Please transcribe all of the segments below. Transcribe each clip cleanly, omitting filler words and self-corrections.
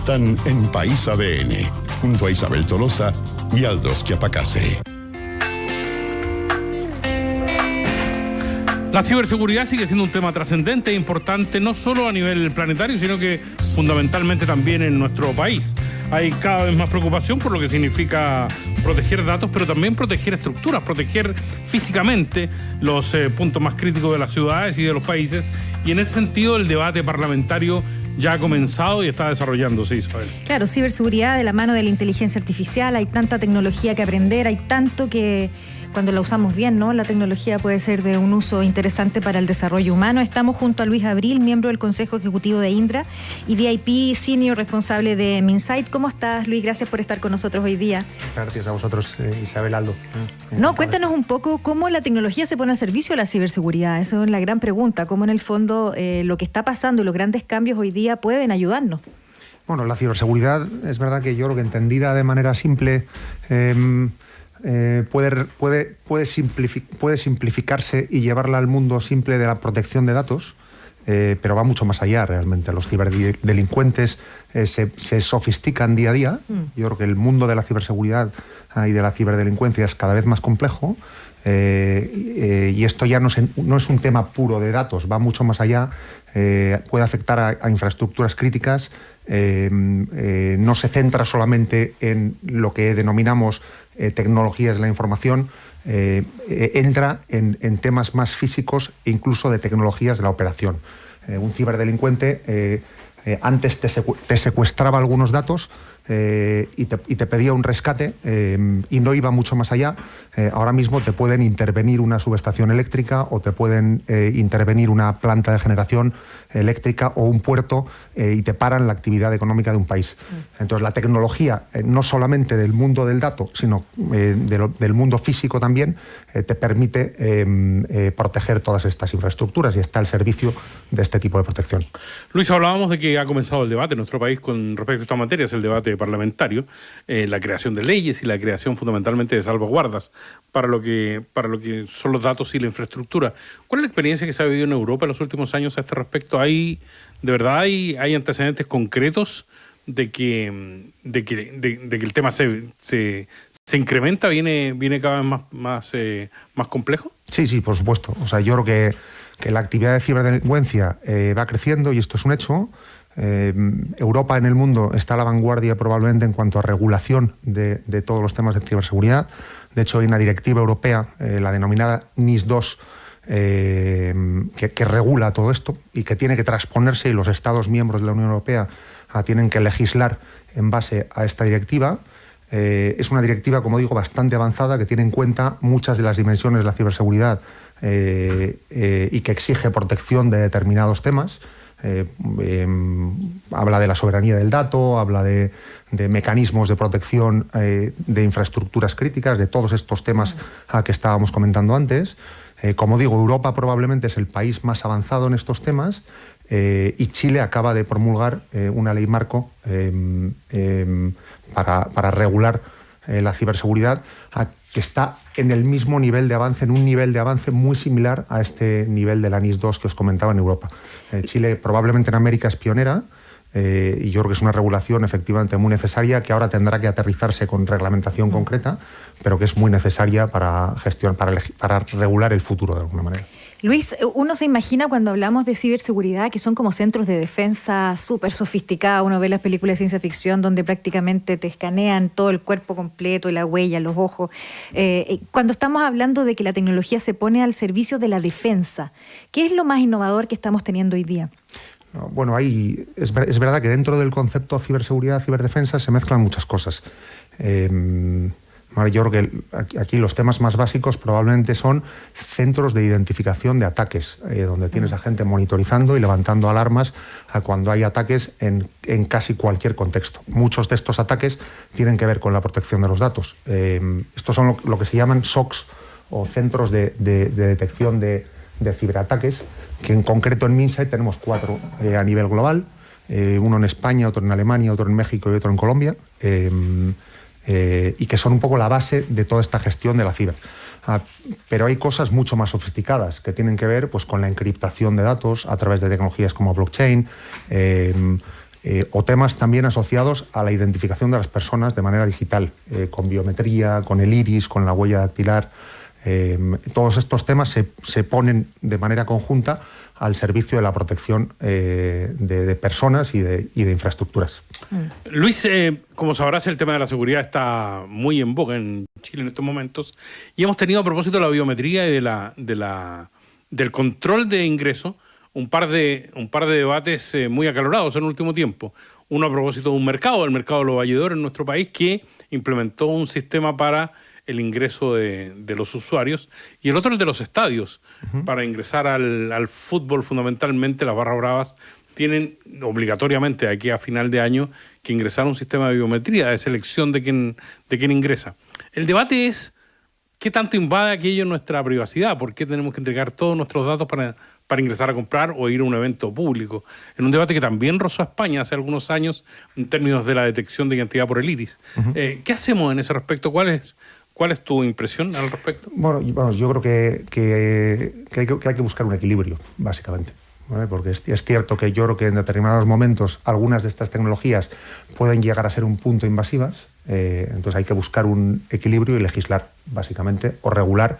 están en País ADN, junto a Isabel Tolosa y Aldros Quiapacase. La ciberseguridad sigue siendo un tema trascendente e importante, no solo a nivel planetario, sino que fundamentalmente también en nuestro país. Hay cada vez más preocupación por lo que significa proteger datos, pero también proteger estructuras, proteger físicamente los puntos más críticos de las ciudades y de los países. Y en ese sentido el debate parlamentario ya ha comenzado y está desarrollándose, Isabel. Claro, ciberseguridad de la mano de la inteligencia artificial, hay tanta tecnología que aprender, hay tanto que cuando la usamos bien, ¿no? La tecnología puede ser de un uso interesante para el desarrollo humano. Estamos junto a Luis Abril, miembro del Consejo Ejecutivo de Indra y VIP Senior responsable de Minsight. ¿Cómo estás, Luis? Gracias por estar con nosotros hoy día. Muchas gracias a vosotros, Isabel, Aldo. No, cuéntanos un poco cómo la tecnología se pone al servicio de la ciberseguridad. Eso es la gran pregunta. Cómo en el fondo lo que está pasando y los grandes cambios hoy día pueden ayudarnos. Bueno, la ciberseguridad es verdad que yo creo que entendida de manera simple puede simplificarse y llevarla al mundo simple de la protección de datos, pero va mucho más allá realmente. Los ciberdelincuentes se sofistican día a día. Yo creo que el mundo de la ciberseguridad y de la ciberdelincuencia es cada vez más complejo. Y esto ya no es un tema puro de datos, va mucho más allá, puede afectar a infraestructuras críticas, no se centra solamente en lo que denominamos tecnologías de la información, entra en temas más físicos e incluso de tecnologías de la operación. Un ciberdelincuente antes te secuestraba algunos datos y te pedía un rescate y no iba mucho más allá. Ahora mismo te pueden intervenir una subestación eléctrica o te pueden intervenir una planta de generación eléctrica o un puerto y te paran la actividad económica de un país. Entonces la tecnología, no solamente del mundo del dato, sino del mundo físico también, te permite proteger todas estas infraestructuras y está al servicio de este tipo de protección. Luis, hablábamos de que ha comenzado el debate en nuestro país con respecto a esta materia, es el debate parlamentario, la creación de leyes y la creación fundamentalmente de salvaguardas para lo que son los datos y la infraestructura. ¿Cuál es la experiencia que se ha vivido en Europa en los últimos años a este respecto? ¿De verdad hay antecedentes concretos de que el tema se incrementa, viene cada vez más complejo? Sí, por supuesto. O sea, yo creo que la actividad de ciberdelincuencia va creciendo y esto es un hecho. Europa en el mundo está a la vanguardia probablemente en cuanto a regulación de todos los temas de ciberseguridad. De hecho, hay una directiva europea, la denominada NIS2, que regula todo esto y que tiene que transponerse, y los Estados miembros de la Unión Europea tienen que legislar en base a esta directiva. Es una directiva, como digo, bastante avanzada, que tiene en cuenta muchas de las dimensiones de la ciberseguridad y que exige protección de determinados temas. Habla de la soberanía del dato, habla de mecanismos de protección de infraestructuras críticas, de todos estos temas que estábamos comentando antes. Como digo, Europa probablemente es el país más avanzado en estos temas y Chile acaba de promulgar una ley marco para regular la ciberseguridad, que está en el mismo nivel de avance, en un nivel de avance muy similar a este nivel de la NIS2 que os comentaba en Europa. Chile probablemente en América es pionera y yo creo que es una regulación efectivamente muy necesaria, que ahora tendrá que aterrizarse con reglamentación concreta, pero que es muy necesaria para regular el futuro de alguna manera. Luis, uno se imagina cuando hablamos de ciberseguridad que son como centros de defensa súper sofisticados. Uno ve las películas de ciencia ficción donde prácticamente te escanean todo el cuerpo completo, la huella, los ojos. Cuando estamos hablando de que la tecnología se pone al servicio de la defensa, ¿qué es lo más innovador que estamos teniendo hoy día? Bueno, ahí es verdad que dentro del concepto ciberseguridad, ciberdefensa, se mezclan muchas cosas. Yo creo que aquí los temas más básicos probablemente son centros de identificación de ataques, donde tienes a gente monitorizando y levantando alarmas cuando hay ataques en casi cualquier contexto. Muchos de estos ataques tienen que ver con la protección de los datos. Estos son lo que se llaman SOCs, o centros de detección de ciberataques, que en concreto en Minsight tenemos 4 a nivel global, uno en España, otro en Alemania, otro en México y otro en Colombia. Y que son un poco la base de toda esta gestión de la ciber. Pero hay cosas mucho más sofisticadas que tienen que ver pues, con la encriptación de datos a través de tecnologías como blockchain, o temas también asociados a la identificación de las personas de manera digital, con biometría, con el iris, con la huella dactilar. Todos estos temas se ponen de manera conjunta al servicio de la protección de personas y de infraestructuras. Luis, como sabrás, el tema de la seguridad está muy en boga en Chile en estos momentos, y hemos tenido, a propósito de la biometría y del control de ingreso, un par de debates muy acalorados en el último tiempo. Uno a propósito de un mercado, el mercado de los valledores en nuestro país, que implementó un sistema para el ingreso de los usuarios, y el otro el de los estadios. Para ingresar al fútbol, fundamentalmente las barras bravas tienen obligatoriamente aquí a final de año que ingresar a un sistema de biometría de selección de quién ingresa. El debate es ¿qué tanto invade aquello nuestra privacidad? ¿Por qué tenemos que entregar todos nuestros datos para ingresar a comprar o ir a un evento público? En un debate que también rozó a España hace algunos años en términos de la detección de identidad por el iris. ¿Qué hacemos en ese respecto? ¿Cuál es tu impresión al respecto? Bueno, yo creo que hay que buscar un equilibrio, básicamente. ¿Vale? Porque es cierto que yo creo que en determinados momentos algunas de estas tecnologías pueden llegar a ser un punto invasivas, entonces hay que buscar un equilibrio y legislar, básicamente, o regular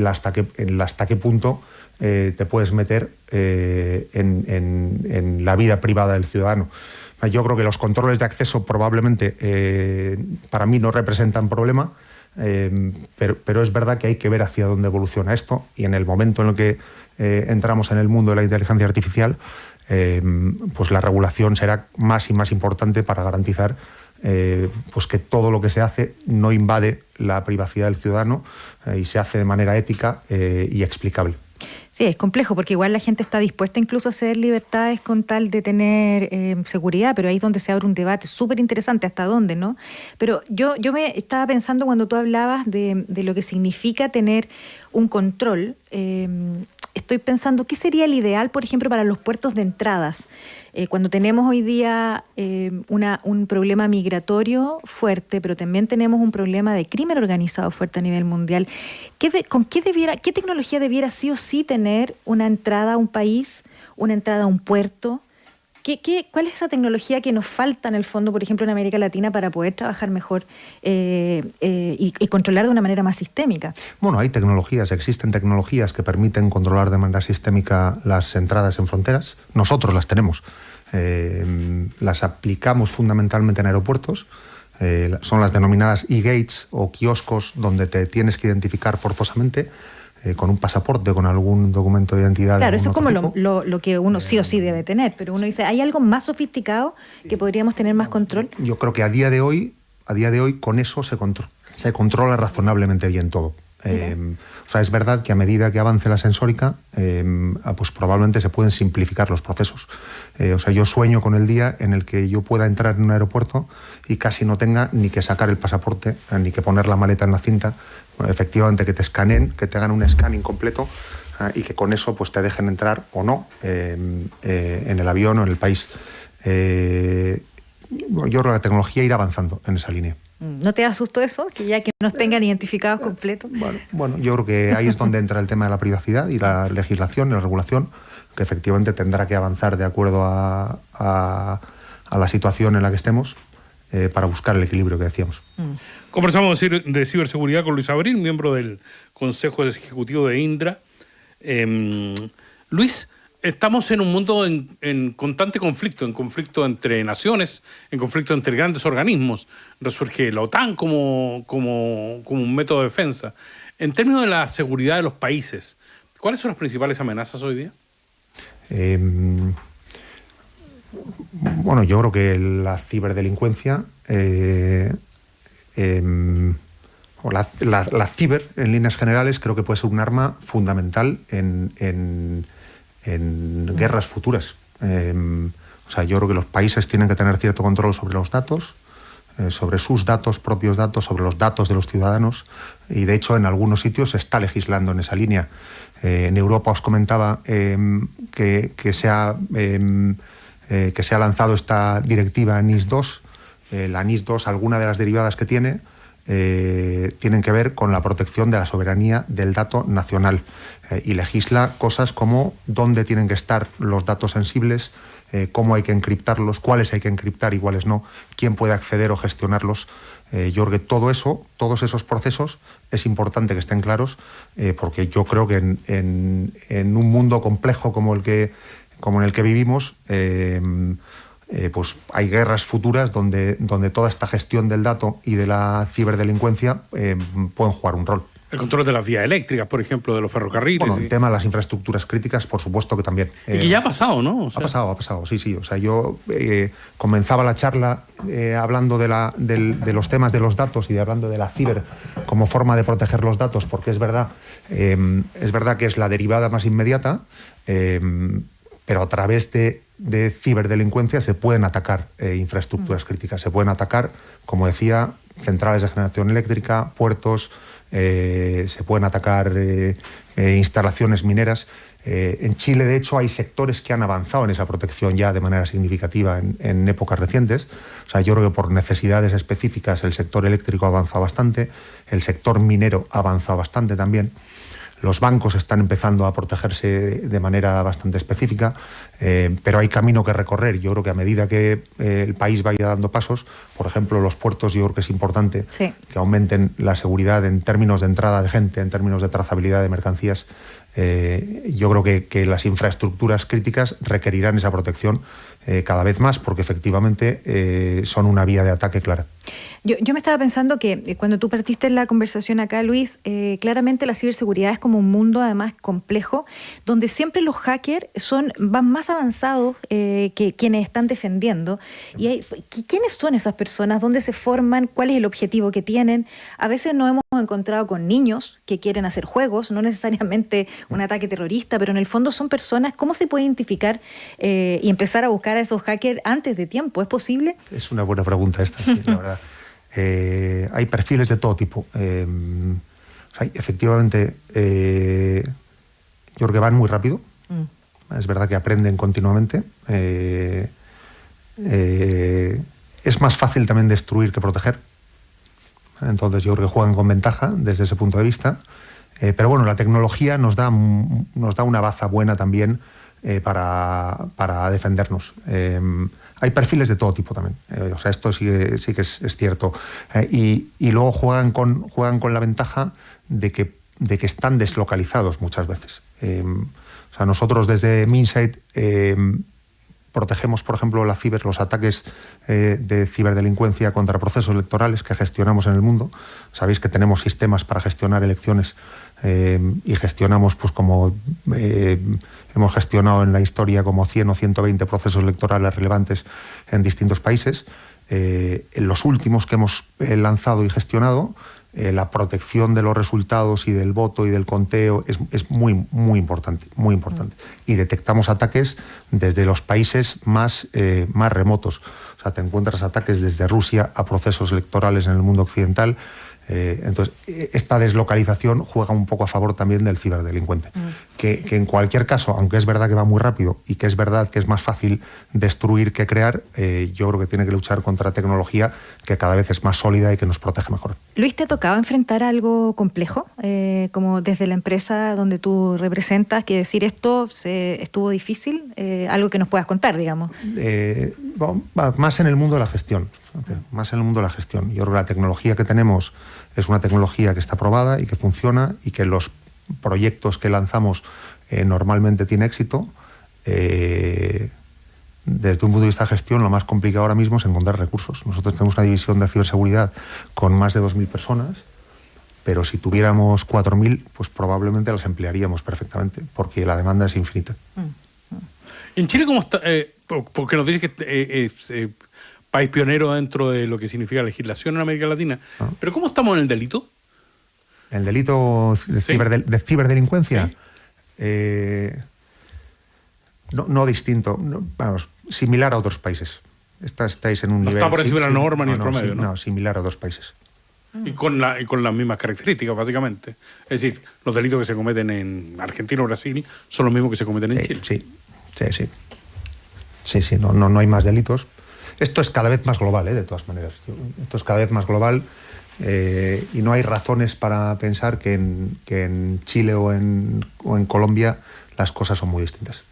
hasta qué punto te puedes meter en la vida privada del ciudadano. Yo creo que los controles de acceso probablemente para mí no representan problema, pero es verdad que hay que ver hacia dónde evoluciona esto, y en el momento en el que entramos en el mundo de la inteligencia artificial, pues la regulación será más y más importante para garantizar pues que todo lo que se hace no invade la privacidad del ciudadano y se hace de manera ética y explicable. Sí, es complejo porque igual la gente está dispuesta incluso a ceder libertades con tal de tener seguridad, pero ahí es donde se abre un debate súper interesante, hasta dónde, ¿no? Pero yo me estaba pensando cuando tú hablabas de lo que significa tener un control. Estoy pensando, ¿qué sería el ideal, por ejemplo, para los puertos de entradas? Cuando tenemos hoy día un problema migratorio fuerte, pero también tenemos un problema de crimen organizado fuerte a nivel mundial, ¿qué tecnología debiera sí o sí tener una entrada a un país, una entrada a un puerto? ¿Cuál es esa tecnología que nos falta en el fondo, por ejemplo, en América Latina, para poder trabajar mejor y controlar de una manera más sistémica? Bueno, existen tecnologías que permiten controlar de manera sistémica las entradas en fronteras. Nosotros las tenemos. Las aplicamos fundamentalmente en aeropuertos. Son las denominadas e-gates o kioscos donde te tienes que identificar forzosamente con un pasaporte, con algún documento de identidad. Claro, eso es como lo que uno sí o sí debe tener, pero uno dice, ¿hay algo más sofisticado que podríamos tener más control? Yo creo que a día de hoy con eso se controla razonablemente bien todo. O sea, es verdad que a medida que avance la sensórica, pues probablemente se pueden simplificar los procesos. O sea, yo sueño con el día en el que yo pueda entrar en un aeropuerto y casi no tenga ni que sacar el pasaporte, ni que poner la maleta en la cinta. Bueno, efectivamente, que te escaneen, que te hagan un scanning completo y que con eso pues te dejen entrar o no en el avión o en el país. Yo creo que la tecnología irá avanzando en esa línea. ¿No te asustó eso? Que ya que nos tengan identificados completos. Bueno, yo creo que ahí es donde entra el tema de la privacidad y la legislación y la regulación, que efectivamente tendrá que avanzar de acuerdo a la situación en la que estemos para buscar el equilibrio que decíamos. Conversamos de ciberseguridad con Luis Abril, miembro del Consejo Ejecutivo de Indra. Luis, estamos en un mundo en constante conflicto, en conflicto entre naciones, en conflicto entre grandes organismos. Resurge la OTAN como un método de defensa. En términos de la seguridad de los países, ¿cuáles son las principales amenazas hoy día? Bueno, yo creo que la ciberdelincuencia o la ciber, en líneas generales, creo que puede ser un arma fundamental en guerras futuras. O sea, yo creo que los países tienen que tener cierto control sobre los datos, sobre sus datos, propios datos, sobre los datos de los ciudadanos, y de hecho en algunos sitios se está legislando en esa línea. En Europa os comentaba que se ha lanzado esta directiva NIS-2. La NIS-2, alguna de las derivadas que tienen que ver con la protección de la soberanía del dato nacional y legisla cosas como dónde tienen que estar los datos sensibles, cómo hay que encriptarlos, cuáles hay que encriptar y cuáles no, quién puede acceder o gestionarlos. Yo creo que todos esos procesos es importante que estén claros, porque yo creo que en un mundo complejo como en el que vivimos, pues hay guerras futuras donde toda esta gestión del dato y de la ciberdelincuencia pueden jugar un rol. El control de las vías eléctricas, por ejemplo, de los ferrocarriles. Bueno, el tema de las infraestructuras críticas, por supuesto que también. Y que ya ha pasado, ¿no? O sea, ha pasado, sí. O sea, yo comenzaba la charla hablando de los temas de los datos y hablando de la ciber como forma de proteger los datos, porque es verdad que es la derivada más inmediata, pero a través de ciberdelincuencia se pueden atacar infraestructuras críticas, se pueden atacar, como decía, centrales de generación eléctrica, puertos, se pueden atacar instalaciones mineras. En Chile, de hecho, hay sectores que han avanzado en esa protección ya de manera significativa en épocas recientes. O sea, yo creo que por necesidades específicas el sector eléctrico ha avanzado bastante, el sector minero ha avanzado bastante también. Los bancos están empezando a protegerse de manera bastante específica, pero hay camino que recorrer. Yo creo que a medida que el país vaya dando pasos, por ejemplo, los puertos, yo creo que es importante que aumenten la seguridad en términos de entrada de gente, en términos de trazabilidad de mercancías. Yo creo que las infraestructuras críticas requerirán esa protección cada vez más, porque efectivamente son una vía de ataque clara. Yo me estaba pensando que cuando tú partiste en la conversación acá, Luis, claramente la ciberseguridad es como un mundo además complejo, donde siempre los hackers van más avanzados que quienes están defendiendo. Y ¿quiénes son esas personas? ¿Dónde se forman? ¿Cuál es el objetivo que tienen? A veces nos hemos encontrado con niños que quieren hacer juegos, no necesariamente un ataque terrorista, pero en el fondo son personas. ¿Cómo se puede identificar y empezar a buscar a esos hackers antes de tiempo? ¿Es posible? Es una buena pregunta esta, sí, la verdad. Hay perfiles de todo tipo. Efectivamente, yo creo que van muy rápido. Es verdad que aprenden continuamente. Es más fácil también destruir que proteger. Entonces yo creo que juegan con ventaja desde ese punto de vista. Pero bueno, la tecnología nos da una baza buena también para defendernos. Hay perfiles de todo tipo también. Esto sí que es cierto. Y luego juegan con la ventaja de que están deslocalizados muchas veces. Nosotros desde Minsight protegemos, por ejemplo, los ataques de ciberdelincuencia contra procesos electorales que gestionamos en el mundo. Sabéis que tenemos sistemas para gestionar elecciones y gestionamos, pues como hemos gestionado en la historia como 100 o 120 procesos electorales relevantes en distintos países. En los últimos que hemos lanzado y gestionado, la protección de los resultados y del voto y del conteo es muy, muy importante, muy importante. Y detectamos ataques desde los países más remotos. O sea, te encuentras ataques desde Rusia a procesos electorales en el mundo occidental. Entonces, esta deslocalización juega un poco a favor también del ciberdelincuente. Que en cualquier caso, aunque es verdad que va muy rápido y que es verdad que es más fácil destruir que crear, yo creo que tiene que luchar contra tecnología que cada vez es más sólida y que nos protege mejor. Luis, ¿te ha tocado enfrentar algo complejo? Como desde la empresa donde tú representas, que decir esto estuvo difícil, algo que nos puedas contar, digamos. Más en el mundo de la gestión. Más en el mundo de la gestión. Yo creo que la tecnología que tenemos es una tecnología que está probada y que funciona y que los proyectos que lanzamos normalmente tiene éxito. Desde un punto de vista de gestión, lo más complicado ahora mismo es encontrar recursos. Nosotros tenemos una división de ciberseguridad con más de 2.000 personas, pero si tuviéramos 4.000, pues probablemente las emplearíamos perfectamente, porque la demanda es infinita. En Chile, ¿cómo está? Porque nos dice que es país pionero dentro de lo que significa legislación en América Latina. ¿Pero cómo estamos en el delito? ¿El delito de ciberdelincuencia? Sí. No distinto, vamos, similar a otros países. Estáis en un nivel... No está por encima de la norma ni el promedio, ¿no? No, similar a otros países. Y con las mismas características, básicamente. Es decir, los delitos que se cometen en Argentina o Brasil son los mismos que se cometen en Chile. Sí, no hay más delitos. Esto es cada vez más global, de todas maneras. Esto es cada vez más global y no hay razones para pensar que en Chile o en Colombia las cosas son muy distintas.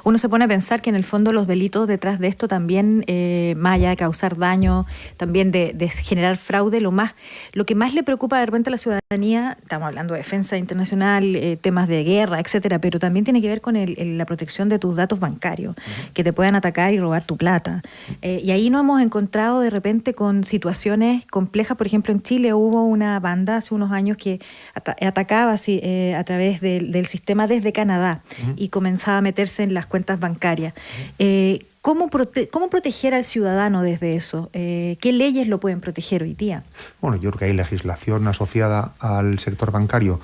Uno se pone a pensar que en el fondo los delitos detrás de esto también, más allá de causar daño, también de generar fraude, lo que más le preocupa de repente a la ciudadanía, estamos hablando de defensa internacional, temas de guerra, etcétera, pero también tiene que ver con la protección de tus datos bancarios, que te puedan atacar y robar tu plata. Y ahí nos hemos encontrado de repente con situaciones complejas. Por ejemplo, en Chile hubo una banda hace unos años que atacaba a través del sistema desde Canadá y comenzaba a meterse en las cuentas bancarias. ¿Cómo proteger al ciudadano desde eso? ¿Qué leyes lo pueden proteger hoy día? Bueno, yo creo que hay legislación asociada al sector bancario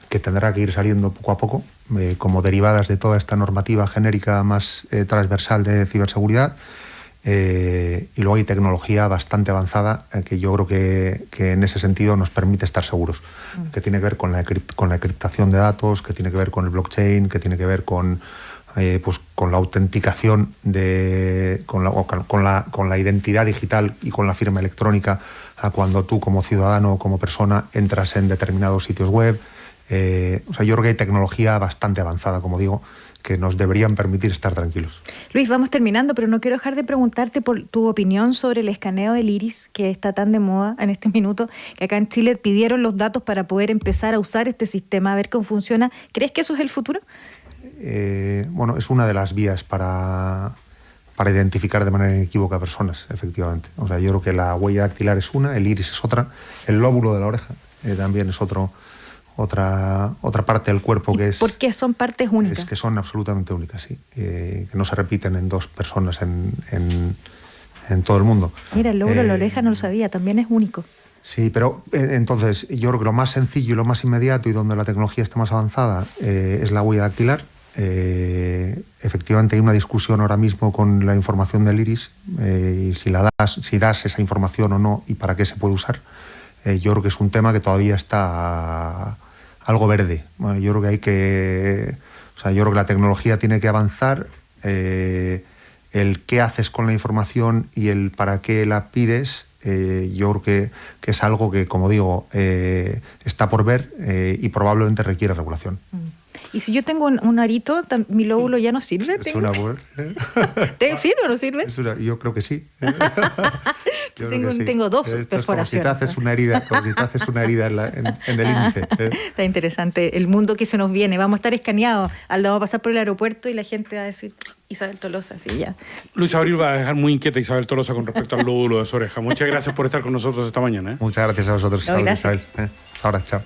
que tendrá que ir saliendo poco a poco, como derivadas de toda esta normativa genérica más transversal de ciberseguridad. Y luego hay tecnología bastante avanzada que yo creo que en ese sentido nos permite estar seguros, que tiene que ver con la encriptación de datos, que tiene que ver con el blockchain, que tiene que ver con la autenticación con la identidad digital y con la firma electrónica a cuando tú como ciudadano o como persona entras en determinados sitios web. Yo creo que hay tecnología bastante avanzada, como digo, que nos deberían permitir estar tranquilos. Luis, vamos terminando, pero no quiero dejar de preguntarte por tu opinión sobre el escaneo del iris, que está tan de moda en este minuto, que acá en Chile pidieron los datos para poder empezar a usar este sistema, a ver cómo funciona. ¿Crees que eso es el futuro? Bueno, es una de las vías para identificar de manera inequívoca personas, efectivamente. O sea, yo creo que la huella dactilar es una, el iris es otra, el lóbulo de la oreja también es otra parte del cuerpo que es... ¿Por qué son partes únicas? Es que son absolutamente únicas, sí. Que no se repiten en dos personas en todo el mundo. Mira, el lóbulo de la oreja no lo sabía, también es único. Sí, pero entonces yo creo que lo más sencillo y lo más inmediato y donde la tecnología está más avanzada es la huella dactilar. Efectivamente hay una discusión ahora mismo con la información del iris y si das esa información o no y para qué se puede usar. Yo creo que es un tema que todavía está algo verde. Bueno, yo creo que yo creo que la tecnología tiene que avanzar. El qué haces con la información y el para qué la pides, yo creo que es algo que, como digo, está por ver y probablemente requiere regulación. Y si yo tengo un arito, ¿mi lóbulo ya no sirve? ¿Sirve o no sirve? Yo creo que sí. Tengo dos perforaciones. Como si te haces una herida en el índice. Está interesante el mundo que se nos viene. Vamos a estar escaneados. Vamos a pasar por el aeropuerto y la gente va a decir Isabel Tolosa, sí, ya. Luis Abril va a dejar muy inquieta a Isabel Tolosa con respecto al lóbulo de su oreja. Muchas gracias por estar con nosotros esta mañana. Muchas gracias a vosotros, gracias. Isabel. Ahora, chao.